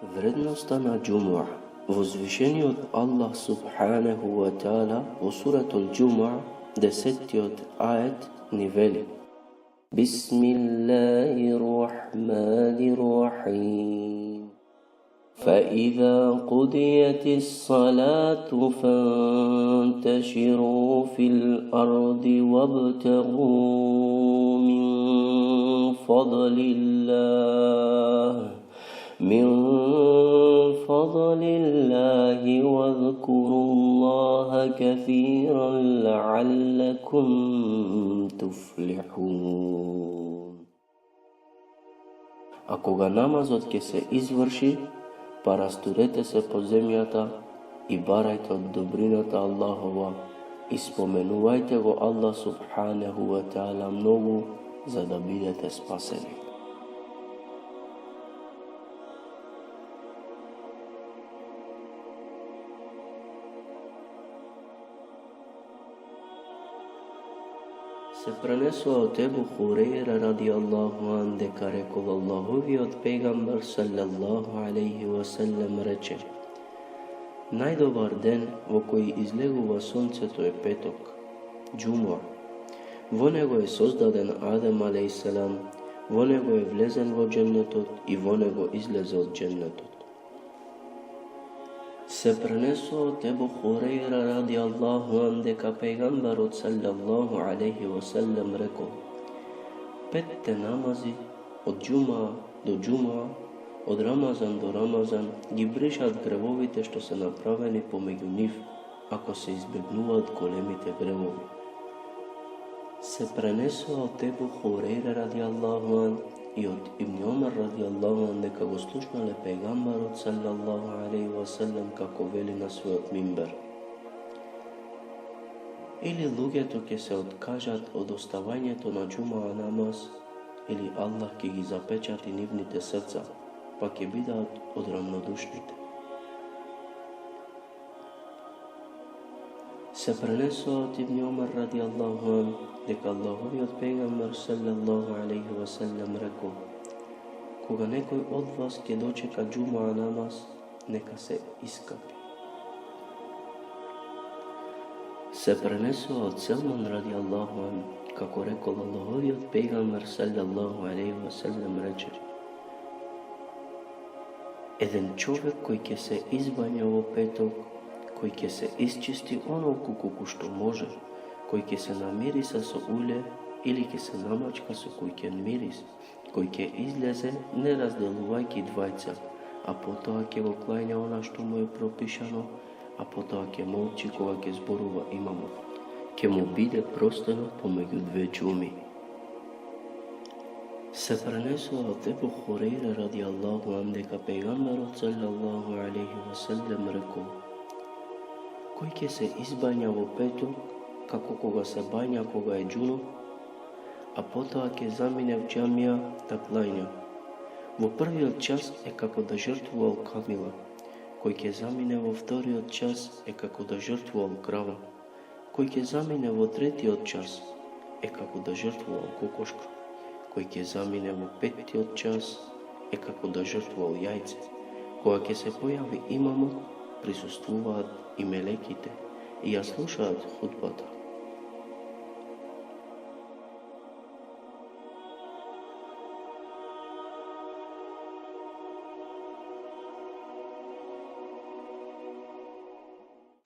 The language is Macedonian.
Vrednosta na Džumu'a. Возвишениот Аллах Субханаху ва Та'ала во суратул Džumu'a 10 ајет ни вели: Бисмиллахир рахманир рахим. فإذا قضيت الصلاة فانتشروا في الأرض وابتغوا من فضل الله واذكروا الله كثيرا لعلكم تفلحون. А кога намазот ќе се изврши, парастурете се по земјата и барајте од добрината Аллахова и споменувајте го Аллах Субханаху ва Та'ала многу, за да бидете спасени. Се пренесува од Ебу Хурейра радијаллаху ан дека рекол Аллаховиот пегамбар саллаллаху алейхи ва саллем рече: најдобар ден во кој излегува сонцето е петок, Džumu'a. Во него е создаден Адем алейхиссалам, во него е влезен во џеннетот и во него излезе од џеннетот. Се пренесува од Ебу Хурейра радијаллаху ан дека пегамбарот саллаллаху алейхи ва саллем рекол: петте намази од Džumu'a до Džumu'a, од Рамазан до Рамазан ги бришат гревовите што се направени помеѓу нив, ако се избегнуваат големите гревови. Се пренесува од Ебу Хурейра радијаллаху ан и од Ибн Омар радијаллаху ан дека го слушнале пегамбарот саллаллаху алейхи ва саллем како вели на својот мимбер: или луѓето ќе се откажат од оставањето на Džumu'a намаз, или Аллах ќе ги запечати нивните срца, па ќе бидат од рамнодушните. Се пренесува од Ибн Омар радијаллаху ан дека Аллаховиот пегамбар саллаллаху алейхи ва саллем рекол: кога некој од вас ќе дочека Džumu'a намаз, нека се искапи. Се пренесува од Селман радијаллаху ан како рекол Аллаховиот пегамбар саллаллаху алейхи ва саллем рече: еден човек кој ќе се избања во петок, кој ќе се исчисти онолку колку што може, кој ќе се намириса со уле или ќе се намачка со куќен мирис, кој ќе излезе не разделувајќи двајца, а потоа ќе го клања она што му е пропишано, а потоа ќе молчи кога ќе зборува имамот, ќе му биде простено помеѓу две џуми. Се пренесува од Ебу Хурейра радијаллаху ан дека пегамбарот саллаллаху алейхи ва саллем рекол: кој ќе се избања во петок, како кога се бања кога е џунуп, а потоа ќе замине в џамија да клања. Во првиот час е како да жртвувал камила, кој ќе замине во вториот час е како да жртвувал крава, кој ќе замине во третиот час е како да жртвувал кокошка, кој ќе замине во петтиот час е како да жртвувал јајце. Кога ќе се појави имамот, присуствуваат и мелеките и ја слушаат хутбата.